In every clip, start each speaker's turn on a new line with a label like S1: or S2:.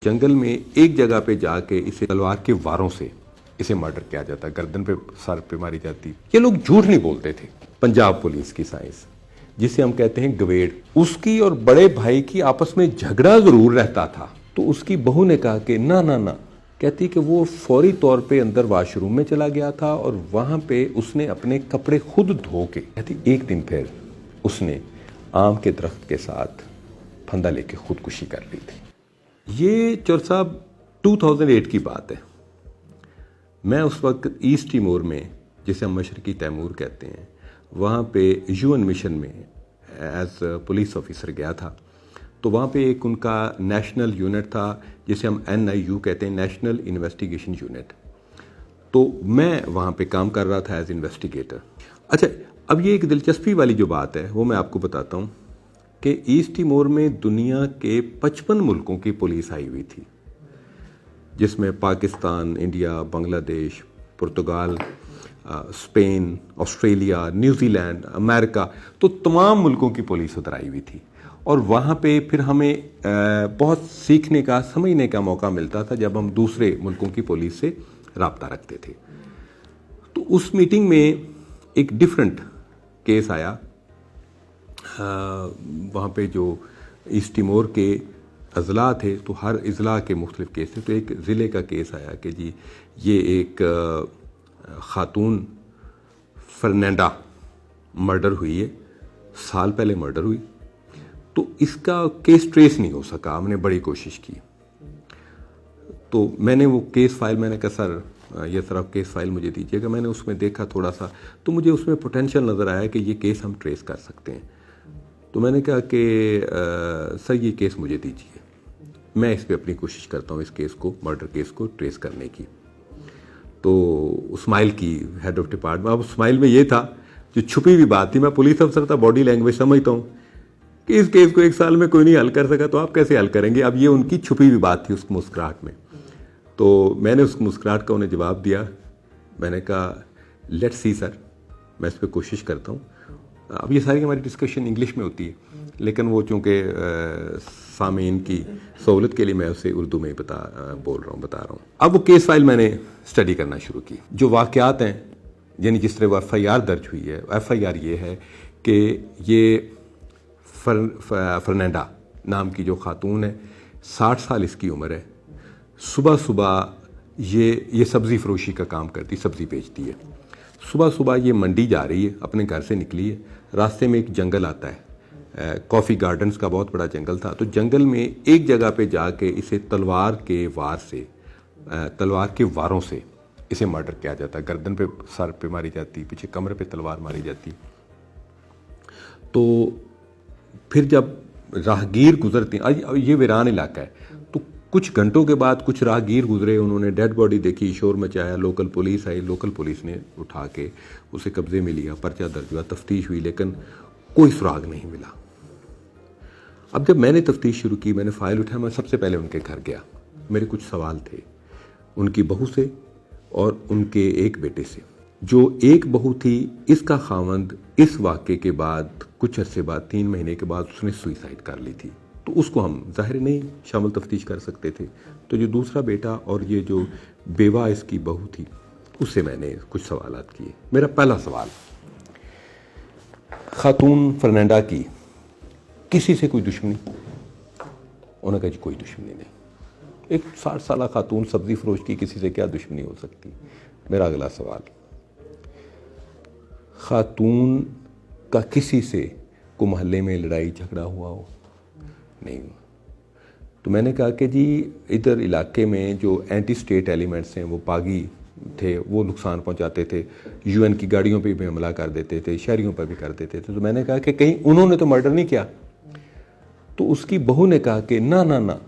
S1: जंगल में एक जगह पे जाके इसे तलवार के वारों से इसे मर्डर किया जाता, गर्दन पे सर पे मारी जाती। ये लोग झूठ नहीं बोलते थे। पंजाब पुलिस की साइंस जिसे हम कहते हैं गवेड़, उसकी और बड़े भाई की आपस में झगड़ा जरूर रहता था। तो उसकी बहू ने कहा कि ना ना ना, कहती कि वो फौरी तौर पे अंदर वॉशरूम में चला गया था और वहां पे उसने अपने कपड़े खुद धो के, कहती एक दिन फिर उसने आम के दरख्त के साथ फंदा लेके खुदकुशी कर ली थी। ये चौर साहब 2008 की बात है। मैं उस वक्त ईस्ट टिमोर में, जिसे हम मशरकी तैमूर कहते हैं, वहाँ पे यूएन मिशन में एज पुलिस ऑफिसर गया था। तो वहाँ पे एक उनका नेशनल यूनिट था जिसे हम NIU कहते हैं, नेशनल इन्वेस्टिगेशन यूनिट। तो मैं वहाँ पे काम कर रहा था एज इन्वेस्टिगेटर। अच्छा, अब ये एक दिलचस्पी वाली जो बात है वो मैं आपको बताता हूँ कि ईस्ट टिमोर में दुनिया के 55 मुल्कों की पुलिस आई हुई थी, जिसमें पाकिस्तान, इंडिया, बांग्लादेश, पुर्तगाल, स्पेन, ऑस्ट्रेलिया, न्यूजीलैंड, अमेरिका, तो तमाम मुल्कों की पुलिस उधर आई हुई थी। और वहाँ पे फिर हमें बहुत सीखने का, समझने का मौका मिलता था जब हम दूसरे मुल्कों की पुलिस से रब्ता रखते थे। तो उस मीटिंग में एक डिफरेंट केस आया। वहाँ पे जो ईस्ट टिमोर के अजला थे तो हर अजला के मुख्तलिफ केस थे। तो एक ज़िले का केस आया कि जी ये एक ख़ातून फर्नांडा मर्डर हुई है, साल पहले मर्डर हुई। तो इसका केस ट्रेस नहीं हो सका, हमने बड़ी कोशिश की। तो मैंने वो केस फाइल, मैंने कहा सर ये सर आप केस फाइल मुझे दीजिएगा। मैंने उसमें देखा थोड़ा सा, तो मुझे उसमें पोटेंशियल नज़र आया कि ये केस हम ट्रेस कर सकते हैं। तो मैंने कहा कि सर ये केस मुझे दीजिए, मैं इस पर अपनी कोशिश करता हूँ, इस केस को, मर्डर केस को ट्रेस करने की। तो स्माइल की हेड ऑफ डिपार्टमेंट, अब स्माइल में ये था जो छुपी हुई बात थी, मैं पुलिस अफसर था, बॉडी लैंग्वेज समझता हूँ कि इस केस को एक साल में कोई नहीं हल कर सका तो आप कैसे हल करेंगे। अब ये उनकी छुपी हुई बात थी उस मुस्कुराहट में। तो मैंने उस मुस्कुराहट का उन्हें जवाब दिया। मैंने कहा लेट्स सी सर, मैं इस पर कोशिश करता हूँ। अब ये सारी हमारी डिस्कशन इंग्लिश में होती है, लेकिन वो चूँकि सामीन की सहूलत के लिए मैं उसे उर्दू में बता रहा हूँ। अब वो केस फाइल मैंने स्टडी करना शुरू की। जो वाक़यात हैं, यानी जिस तरह वो FIR दर्ज हुई है, FIR ये है कि ये फर्नांडा नाम की जो खातून है, 60 साल इसकी उम्र है। सुबह सुबह ये सब्ज़ी फरोशी का काम करती, सब्ज़ी बेचती है। सुबह सुबह ये मंडी जा रही है, अपने घर से निकली है। रास्ते में एक जंगल आता है, कॉफ़ी गार्डन्स का बहुत बड़ा जंगल था। तो जंगल में एक जगह पे जाके इसे तलवार के वारों से इसे मर्डर किया जाता। गर्दन पे, सर पे मारी जाती, पीछे कमर पे तलवार मारी जाती। तो फिर जब राहगीर गुजरते हैं, ये वीरान इलाका है, तो कुछ घंटों के बाद कुछ राहगीर गुजरे, उन्होंने डेड बॉडी देखी, शोर मचाया, लोकल पुलिस आई। लोकल पुलिस ने उठा के उसे कब्जे में लिया, पर्चा दर्ज हुआ, तफ्तीश हुई, लेकिन कोई सुराग नहीं मिला। अब जब मैंने तफ्तीश शुरू की, मैंने फाइल उठाया, मैं सबसे पहले उनके घर गया। मेरे कुछ सवाल थे उनकी बहू से और उनके एक बेटे से। जो एक बहू थी, इसका खावंद इस वाक़े के बाद कुछ अरसे बाद, 3 महीने के बाद उसने सुइसाइड कर ली थी। तो उसको हम ज़ाहिर नहीं शामिल तफ्तीश कर सकते थे। तो जो दूसरा बेटा और ये जो बेवा इसकी बहू थी, उससे मैंने कुछ सवालात किए। मेरा पहला सवाल, खातून फर्नांडा की किसी से कोई दुश्मनी? उन्होंने कहा जी कोई दुश्मनी नहीं। एक 60 साल खातून सब्जी फरोश की, किसी से क्या दुश्मनी हो सकती? मेरा अगला सवाल, खातून का किसी से को मोहल्ले में लड़ाई झगड़ा हुआ हो? नहीं हुआ। तो मैंने कहा कि जी इधर इलाके में जो एंटी स्टेट एलिमेंट्स हैं, वो बागी थे, वो नुकसान पहुंचाते थे, UN की गाड़ियों पे भी हमला कर देते थे, शहरियों पर भी कर देते थे। तो मैंने कहा कि कहीं उन्होंने तो मर्डर नहीं किया? तो उसकी बहू ने कहा कि ना ना ना।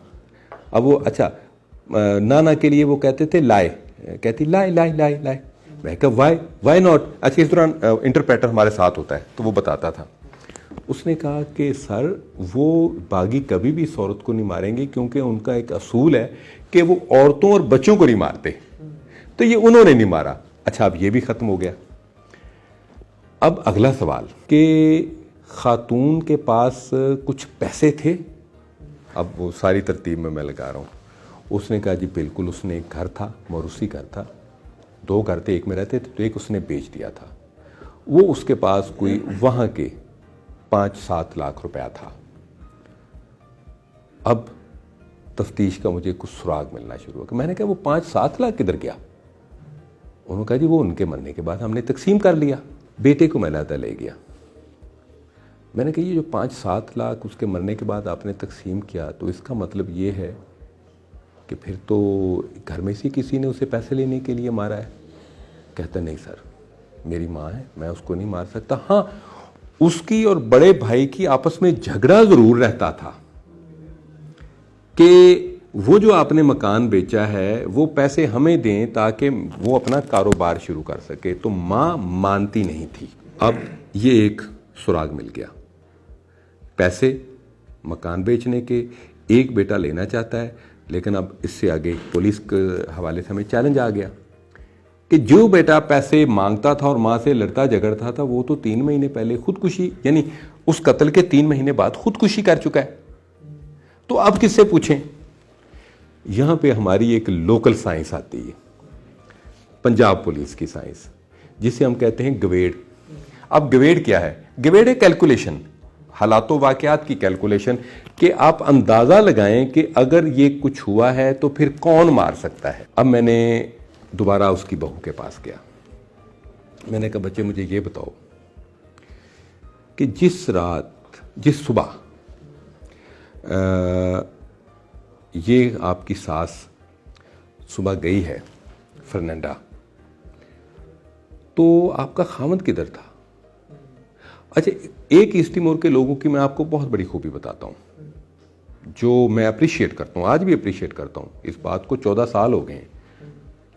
S1: अब वो अच्छा ना के लिए वो कहते थे लाए, कहती लाई लाई लाई लाई। मैं कहा वाई नॉट। अच्छा, इस दौरान इंटरप्रेटर हमारे साथ होता है तो वो बताता था। उसने कहा कि सर वो बागी कभी भी इस औरत को नहीं मारेंगे, क्योंकि उनका एक असूल है कि वो औरतों और बच्चों को नहीं मारते। तो ये उन्होंने नहीं मारा। अच्छा, अब ये भी ख़त्म हो गया। अब अगला सवाल कि खातून के पास कुछ पैसे थे। अब वो सारी तरतीब में मैं लगा रहा हूँ। उसने कहा जी बिल्कुल, उसने एक घर था, मौरूसी घर था, 2 घर थे, एक में रहते थे तो एक उसने बेच दिया था। वो उसके पास कोई वहाँ के 5-7 लाख रुपया था। अब तफ्तीश का मुझे कुछ सुराग मिलना शुरू हुआ कि मैंने कहा वो 5-7 लाख किधर गया? उन्होंने कहा जी वो उनके मरने के बाद हमने तकसीम कर लिया, बेटे को मैलादा ले गया। मैंने कहा ये जो 5-7 लाख उसके मरने के बाद आपने तकसीम किया, तो इसका मतलब ये है कि फिर तो घर में से किसी ने उसे पैसे लेने के लिए मारा है। कहता नहीं सर, मेरी माँ है, मैं उसको नहीं मार सकता। हाँ, उसकी और बड़े भाई की आपस में झगड़ा जरूर रहता था कि वो जो आपने मकान बेचा है वो पैसे हमें दें ताकि वो अपना कारोबार शुरू कर सके। तो माँ मानती नहीं थी। अब ये एक सुराग मिल गया, पैसे मकान बेचने के। एक बेटा लेना चाहता है, लेकिन अब इससे आगे पुलिस के हवाले से हमें चैलेंज आ गया कि जो बेटा पैसे मांगता था और माँ से लड़ता झगड़ता था वो तो 3 महीने पहले खुदकुशी, यानी उस कत्ल के 3 महीने बाद खुदकुशी कर चुका है। तो अब किससे पूछें? यहां पे हमारी एक लोकल साइंस आती है, पंजाब पुलिस की साइंस, जिसे हम कहते हैं गवेड़। अब गवेड़ क्या है? गवेड़ है कैलकुलेशन, हालातों वाकयात की कैलकुलेशन, कि आप अंदाजा लगाएं कि अगर ये कुछ हुआ है तो फिर कौन मार सकता है। अब मैंने दोबारा उसकी बहू के पास गया। मैंने कहा बच्चे मुझे ये बताओ कि जिस सुबह ये आपकी सास सुबह गई है फर्नांडा, तो आपका खामद किधर था? अच्छा, एक ईस्ट तिमोर के लोगों की मैं आपको बहुत बड़ी खूबी बताता हूँ, जो मैं अप्रिशिएट करता हूँ, आज भी अप्रिशिएट करता हूँ। इस बात को 14 साल हो गए हैं।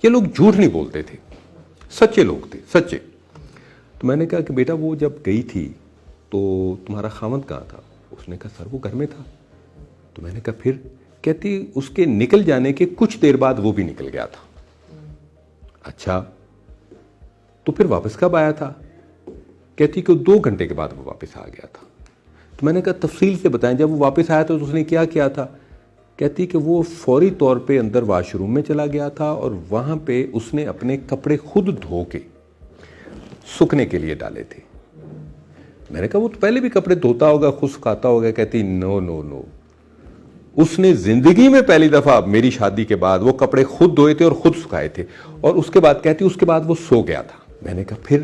S1: ये लोग झूठ नहीं बोलते थे, सच्चे लोग थे, सच्चे। तो मैंने कहा कि बेटा वो जब गई थी तो तुम्हारा खामद कहाँ था? उसने कहा सर वो घर में था। तो मैंने कहा फिर? कहती उसके निकल जाने के कुछ देर बाद वो भी निकल गया था। अच्छा, तो फिर वापस कब आया था? कहती कि 2 घंटे के बाद वो वापस आ गया था। तो मैंने कहा तफसील से बताएं, जब वो वापस आया तो उसने क्या किया था? कहती कि वो फौरी तौर पे अंदर वाशरूम में चला गया था और वहां पे उसने अपने कपड़े खुद धो के सूखने के लिए डाले थे। मैंने कहा वो तो पहले भी कपड़े धोता होगा, खुद सुखाता होगा। कहती नो नो नो, उसने जिंदगी में पहली दफा मेरी शादी के बाद वो कपड़े खुद धोए थे और खुद सुखाए थे। और उसके बाद कहती उसके बाद वो सो गया था। मैंने कहा फिर?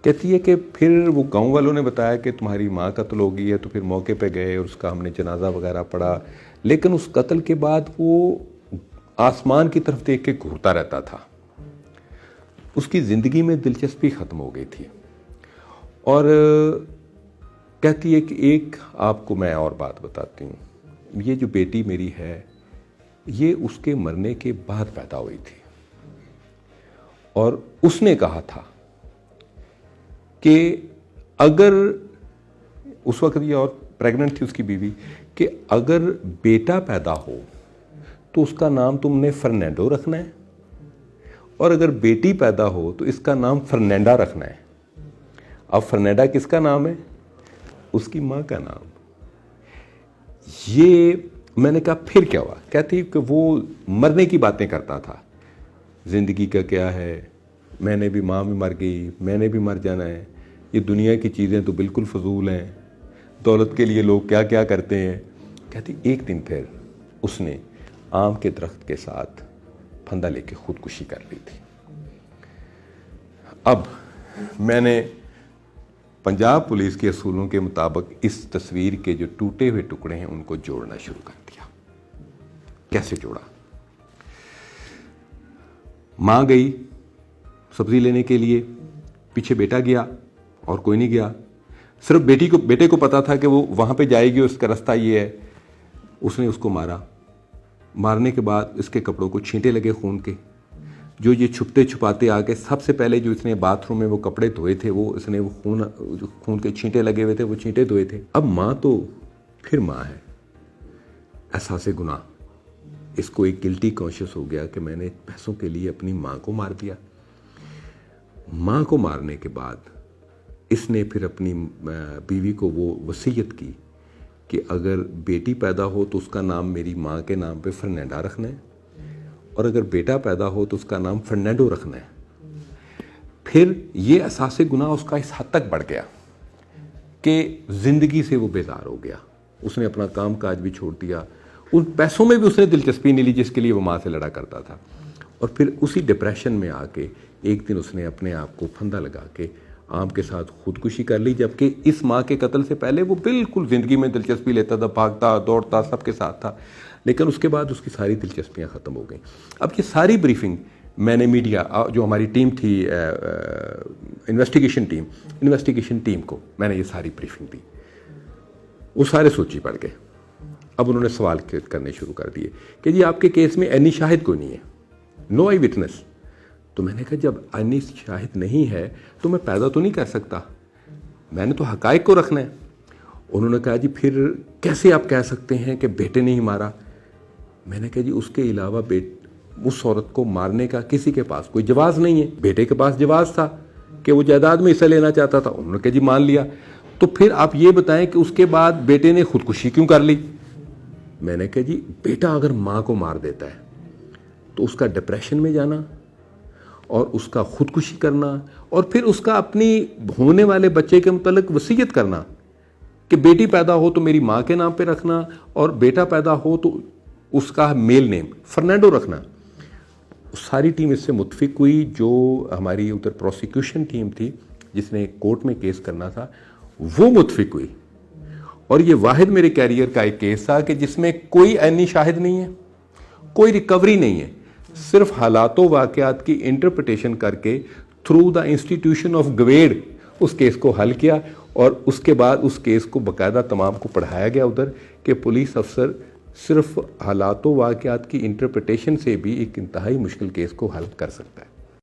S1: कहती है कि फिर वो गांव वालों ने बताया कि तुम्हारी माँ कत्ल हो गई है, तो फिर मौके पे गए और उसका हमने जनाजा वगैरह पढ़ा। लेकिन उस कत्ल के बाद वो आसमान की तरफ देख के घूरता रहता था। उसकी जिंदगी में दिलचस्पी खत्म हो गई थी। और कहती है कि एक आपको मैं और बात बताती हूँ, ये जो बेटी मेरी है ये उसके मरने के बाद पैदा हुई थी और उसने कहा था कि अगर उस वक्त ये और प्रेग्नेंट थी उसकी बीवी, कि अगर बेटा पैदा हो तो उसका नाम तुमने फर्नांडो रखना है और अगर बेटी पैदा हो तो इसका नाम फर्नांडा रखना है। अब फर्नांडा किसका नाम है? उसकी मां का नाम। ये मैंने कहा फिर क्या हुआ? कहती कि वो मरने की बातें करता था, जिंदगी का क्या है, मैंने भी, माँ भी मर गई, मैंने भी मर जाना है, ये दुनिया की चीज़ें तो बिल्कुल फजूल हैं, दौलत के लिए लोग क्या क्या करते हैं। कहती एक दिन फिर उसने आम के दरख्त के साथ फंदा लेके खुदकुशी कर ली थी। अब मैंने पंजाब पुलिस के असूलों के मुताबिक इस तस्वीर के जो टूटे हुए टुकड़े हैं उनको जोड़ना शुरू कर दिया। कैसे जोड़ा? मां गई सब्जी लेने के लिए, पीछे बेटा गया और कोई नहीं गया। सिर्फ बेटे को पता था कि वो वहां पे जाएगी, उसका रास्ता ये है। उसने उसको मारा। मारने के बाद इसके कपड़ों को छींटे लगे खून के। जो ये छुपते छुपाते आके सबसे पहले जो इसने बाथरूम में वो कपड़े धोए थे, वो इसने वो खून के छींटे लगे हुए थे, वो छींटे धोए थे। अब माँ तो फिर माँ है, एहसास गुनाह, इसको एक गिल्टी कॉन्शियस हो गया कि मैंने पैसों के लिए अपनी माँ को मार दिया। माँ को मारने के बाद इसने फिर अपनी बीवी को वो वसीयत की कि अगर बेटी पैदा हो तो उसका नाम मेरी माँ के नाम पे फर्नांडा रखना है, और अगर बेटा पैदा हो तो उसका नाम फर्नांडो रखना है। फिर ये एहसास गुनाह उसका इस हद तक बढ़ गया कि ज़िंदगी से वो बेजार हो गया। उसने अपना काम काज भी छोड़ दिया, उन पैसों में भी उसने दिलचस्पी नहीं ली जिसके लिए वो माँ से लड़ा करता था। और फिर उसी डिप्रेशन में आके एक दिन उसने अपने आप को फंदा लगा के आम के साथ खुदकुशी कर ली, जबकि इस माँ के कत्ल से पहले वो बिल्कुल ज़िंदगी में दिलचस्पी लेता था, भागता दौड़ता सबके साथ था। लेकिन उसके बाद उसकी सारी दिलचस्पियाँ ख़त्म हो गई। अब ये सारी ब्रीफिंग मैंने मीडिया, जो हमारी टीम थी, इन्वेस्टिगेशन टीम को मैंने ये सारी ब्रीफिंग दी। वो सारे सोची पड़ गए। अब उन्होंने सवाल करने शुरू कर दिए कि जी आपके केस में एनी शाहिद कोई नहीं है, नो आई विटनेस। तो मैंने कहा जब एनी शाहिद नहीं है तो मैं पैदा तो नहीं कर सकता, मैंने तो हकायक को रखना है। उन्होंने कहा जी फिर कैसे आप कह सकते हैं कि बेटे ने ही मारा। मैंने कहा जी उसके अलावा उस औरत को मारने का किसी के पास कोई जवाज़ नहीं है। बेटे के पास जवाज़ था कि वो जायदाद में हिस्सा लेना चाहता था, उन्होंने कहा जी मान लिया। तो फिर आप ये बताएं कि उसके बाद बेटे ने खुदकुशी क्यों कर ली। मैंने कहा जी बेटा अगर माँ को मार देता है तो उसका डिप्रेशन में जाना और उसका खुदकुशी करना और फिर उसका अपनी होने वाले बच्चे के मुतल्लिक वसीयत करना कि बेटी पैदा हो तो मेरी माँ के नाम पे रखना और बेटा पैदा हो तो उसका मेल नेम फर्नांडो रखना। सारी टीम इससे मुत्फिक हुई। जो हमारी उधर प्रोसिक्यूशन टीम थी जिसने कोर्ट में केस करना था वो मुत्फिक हुई। और ये वाहिद मेरे कैरियर का एक केस था कि जिसमें कोई ऐनी शाहिद नहीं है, कोई रिकवरी नहीं है, सिर्फ हालातों वाक़यात की इंटरप्रिटेशन करके थ्रू द इंस्टीट्यूशन ऑफ गवेड़ उस केस को हल किया। और उसके बाद उस केस को बाकायदा तमाम को पढ़ाया गया उधर कि पुलिस अफसर सिर्फ हालातों वाक़यात की इंटरप्रिटेशन से भी एक इंतहाई मुश्किल केस को हल कर सकता है।